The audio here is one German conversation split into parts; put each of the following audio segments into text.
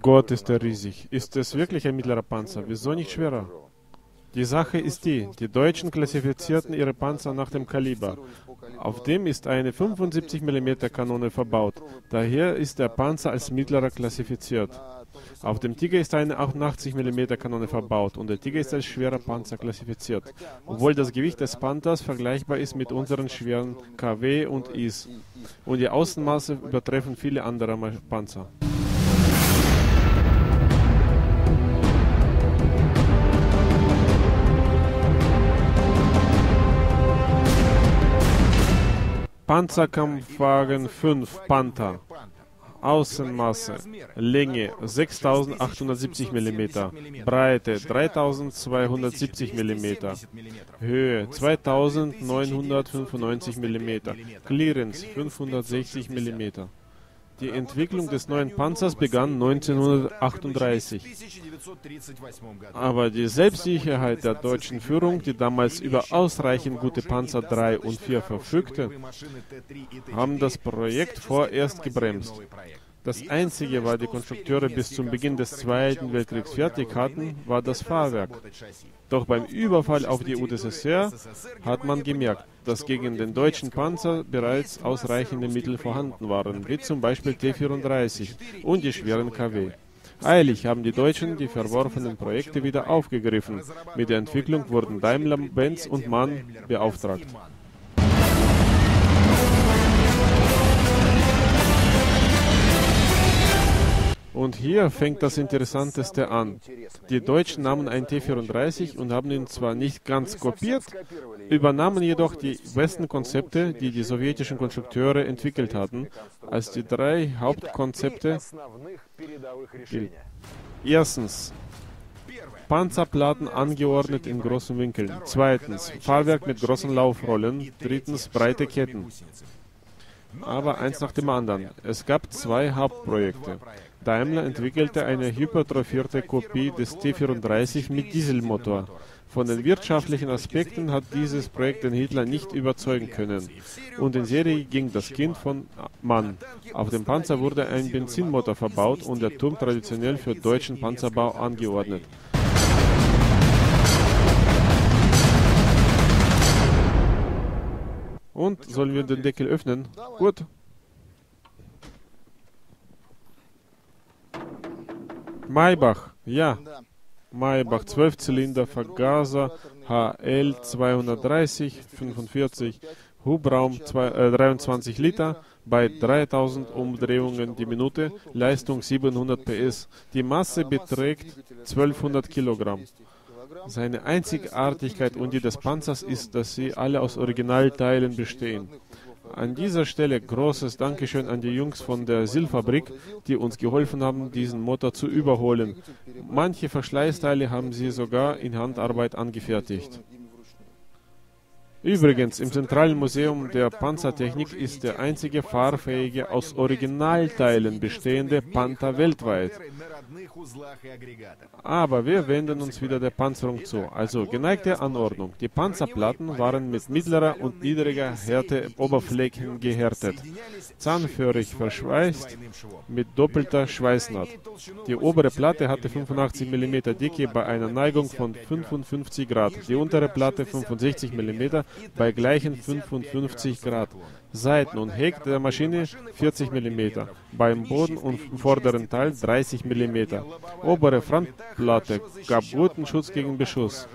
Gott, ist er riesig. Ist es wirklich ein mittlerer Panzer? Wieso nicht schwerer? Die Sache ist die Deutschen klassifizierten ihre Panzer nach dem Kaliber. Auf dem ist eine 75 mm Kanone verbaut. Daher ist der Panzer als mittlerer klassifiziert. Auf dem Tiger ist eine 88 mm Kanone verbaut und der Tiger ist als schwerer Panzer klassifiziert, obwohl das Gewicht des Panzers vergleichbar ist mit unseren schweren KW und IS und die Außenmaße übertreffen viele andere Panzer. Panzerkampfwagen 5 Panther. Außenmaße, Länge 6870 mm, Breite 3270 mm, Höhe 2995 mm, Clearance 560 mm. Die Entwicklung des neuen Panzers begann 1938. Aber die Selbstsicherheit der deutschen Führung, die damals über ausreichend gute Panzer 3 und 4 verfügte, haben das Projekt vorerst gebremst. Das Einzige, was die Konstrukteure bis zum Beginn des Zweiten Weltkriegs fertig hatten, war das Fahrwerk. Doch beim Überfall auf die UdSSR hat man gemerkt, dass gegen den deutschen Panzer bereits ausreichende Mittel vorhanden waren, wie zum Beispiel T-34 und die schweren KW. Eilig haben die Deutschen die verworfenen Projekte wieder aufgegriffen. Mit der Entwicklung wurden Daimler, Benz und MAN beauftragt. Und hier fängt das Interessanteste an. Die Deutschen nahmen einen T-34 und haben ihn zwar nicht ganz kopiert, übernahmen jedoch die besten Konzepte, die die sowjetischen Konstrukteure entwickelt hatten, als die drei Hauptkonzepte. Erstens, Panzerplatten angeordnet in großen Winkeln. Zweitens, Fahrwerk mit großen Laufrollen. Drittens, breite Ketten. Aber eins nach dem anderen. Es gab zwei Hauptprojekte. Daimler entwickelte eine hypertrophierte Kopie des T-34 mit Dieselmotor. Von den wirtschaftlichen Aspekten hat dieses Projekt den Hitler nicht überzeugen können. Und in Serie ging das Kind von Mann. Auf dem Panzer wurde ein Benzinmotor verbaut und der Turm traditionell für deutschen Panzerbau angeordnet. Und sollen wir den Deckel öffnen? Gut. Maybach, ja. Maybach 12 Zylinder, Vergaser, HL 230, 45, Hubraum 23 Liter, bei 3000 Umdrehungen die Minute, Leistung 700 PS. Die Masse beträgt 1200 Kilogramm. Seine Einzigartigkeit und die des Panzers ist, dass sie alle aus Originalteilen bestehen. An dieser Stelle großes Dankeschön an die Jungs von der SIL-Fabrik, die uns geholfen haben, diesen Motor zu überholen. Manche Verschleißteile haben sie sogar in Handarbeit angefertigt. Übrigens, im Zentralen Museum der Panzertechnik ist der einzige fahrfähige, aus Originalteilen bestehende Panther weltweit. Aber wir wenden uns wieder der Panzerung zu, also geneigte Anordnung. Die Panzerplatten waren mit mittlerer und niedriger Härte Oberflächen gehärtet, zahnförmig verschweißt mit doppelter Schweißnaht. Die obere Platte hatte 85 mm Dicke bei einer Neigung von 55 Grad, die untere Platte 65 mm bei gleichen 55 Grad. Seiten und Heck der Maschine 40 mm, beim Boden und vorderen Teil 30 mm. Obere Frontplatte gab guten Schutz gegen Beschuss.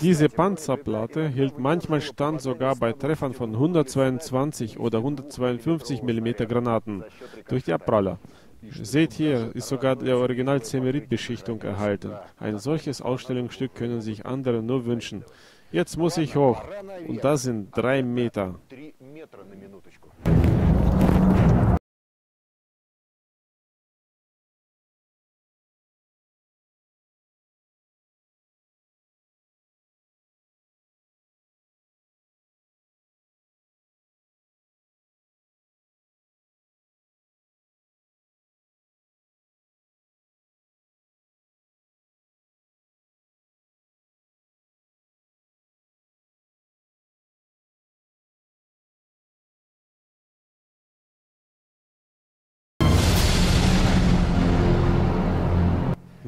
Diese Panzerplatte hielt manchmal stand sogar bei Treffern von 122 oder 152 mm Granaten durch die Abpraller. Seht hier, ist sogar der Original Zemerit-Beschichtung erhalten. Ein solches Ausstellungsstück können sich andere nur wünschen. Jetzt muss ich hoch. Und das sind 3 Meter.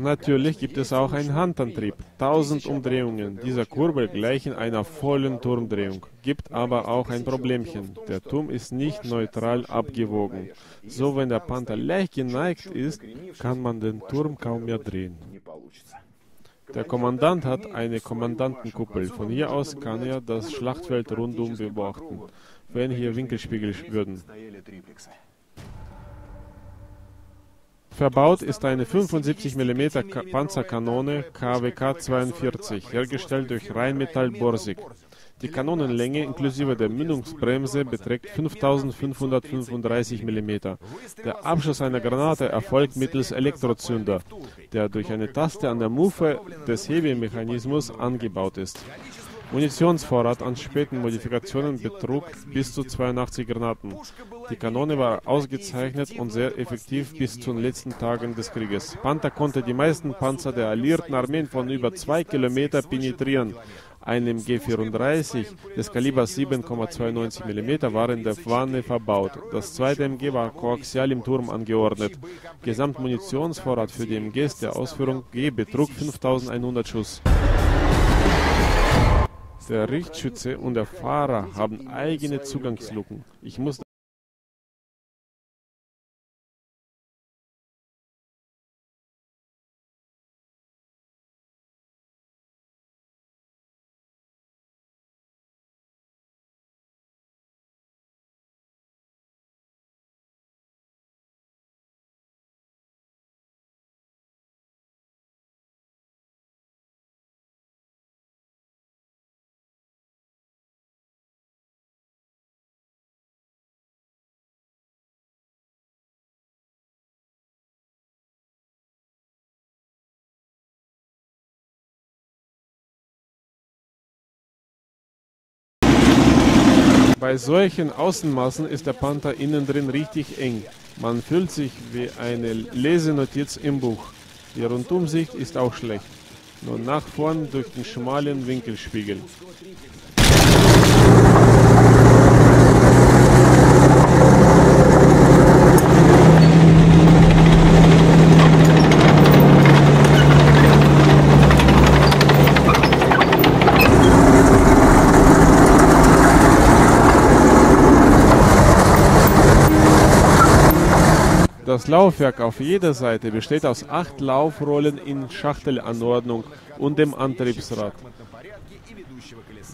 Natürlich gibt es auch einen Handantrieb. 1000 Umdrehungen dieser Kurbel gleichen einer vollen Turmdrehung. Gibt aber auch ein Problemchen. Der Turm ist nicht neutral abgewogen. So, wenn der Panther leicht geneigt ist, kann man den Turm kaum mehr drehen. Der Kommandant hat eine Kommandantenkuppel. Von hier aus kann er das Schlachtfeld rundum beobachten, wenn hier Winkelspiegel würden. Verbaut ist eine 75 mm Panzerkanone KWK 42, hergestellt durch Rheinmetall Borsig. Die Kanonenlänge inklusive der Mündungsbremse beträgt 5535 mm. Der Abschuss einer Granate erfolgt mittels Elektrozünder, der durch eine Taste an der Muffe des Hebemechanismus angebaut ist. Munitionsvorrat an späten Modifikationen betrug bis zu 82 Granaten. Die Kanone war ausgezeichnet und sehr effektiv bis zu den letzten Tagen des Krieges. Panther konnte die meisten Panzer der alliierten Armeen von über 2 Kilometer penetrieren. Ein MG-34 des Kalibers 7,92 mm war in der Wanne verbaut. Das zweite MG war koaxial im Turm angeordnet. Gesamtmunitionsvorrat für die MGs der Ausführung G betrug 5100 Schuss. Der Richtschütze und der Fahrer haben eigene Zugangsluken. Ich muss Bei solchen Außenmaßen ist der Panther innen drin richtig eng. Man fühlt sich wie eine Lesenotiz im Buch. Die Rundumsicht ist auch schlecht. Nur nach vorn durch den schmalen Winkelspiegel. Das Laufwerk auf jeder Seite besteht aus 8 Laufrollen in Schachtelanordnung und dem Antriebsrad.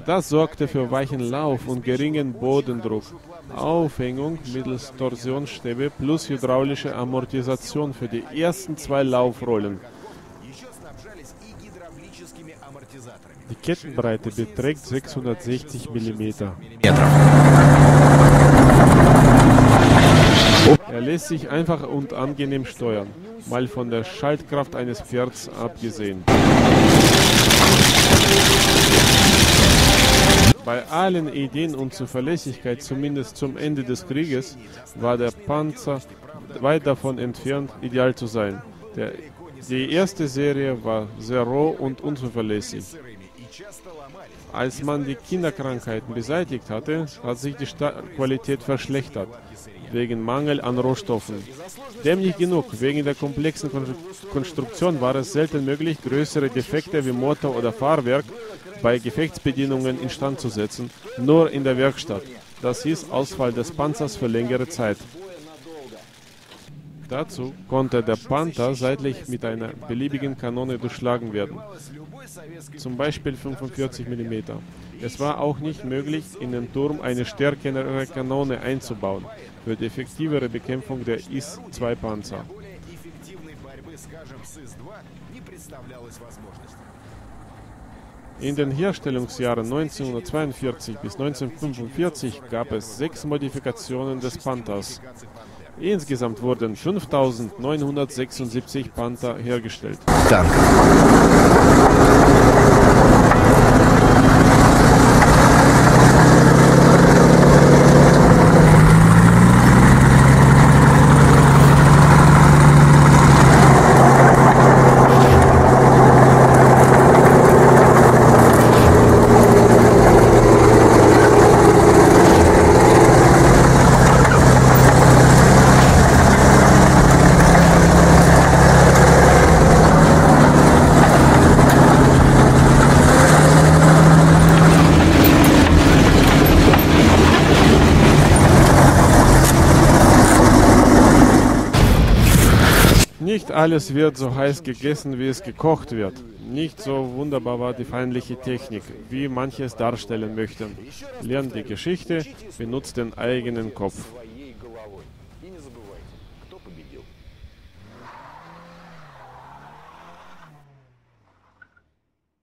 Das sorgte für weichen Lauf und geringen Bodendruck. Aufhängung mittels Torsionsstäbe plus hydraulische Amortisation für die ersten 2 Laufrollen. Die Kettenbreite beträgt 660 mm. Er lässt sich einfach und angenehm steuern, mal von der Schaltkraft eines Pferds abgesehen. Bei allen Ideen und Zuverlässigkeit, zumindest zum Ende des Krieges, war der Panzer weit davon entfernt, ideal zu sein. Die erste Serie war sehr roh und unzuverlässig. Als man die Kinderkrankheiten beseitigt hatte, hat sich die Qualität verschlechtert, wegen Mangel an Rohstoffen. Dem nicht genug, wegen der komplexen Konstruktion war es selten möglich, größere Defekte wie Motor oder Fahrwerk bei Gefechtsbedienungen instand zu setzen, nur in der Werkstatt. Das hieß Ausfall des Panzers für längere Zeit. Dazu konnte der Panther seitlich mit einer beliebigen Kanone durchschlagen werden, zum Beispiel 45 mm. Es war auch nicht möglich, in den Turm eine stärkere Kanone einzubauen, für die effektivere Bekämpfung der IS-2-Panzer. In den Herstellungsjahren 1942 bis 1945 gab es 6 Modifikationen des Panthers. Insgesamt wurden 5.976 Panther hergestellt. Danke. Nicht alles wird so heiß gegessen, wie es gekocht wird. Nicht so wunderbar war die feindliche Technik, wie manche es darstellen möchten. Lernt die Geschichte, benutzt den eigenen Kopf.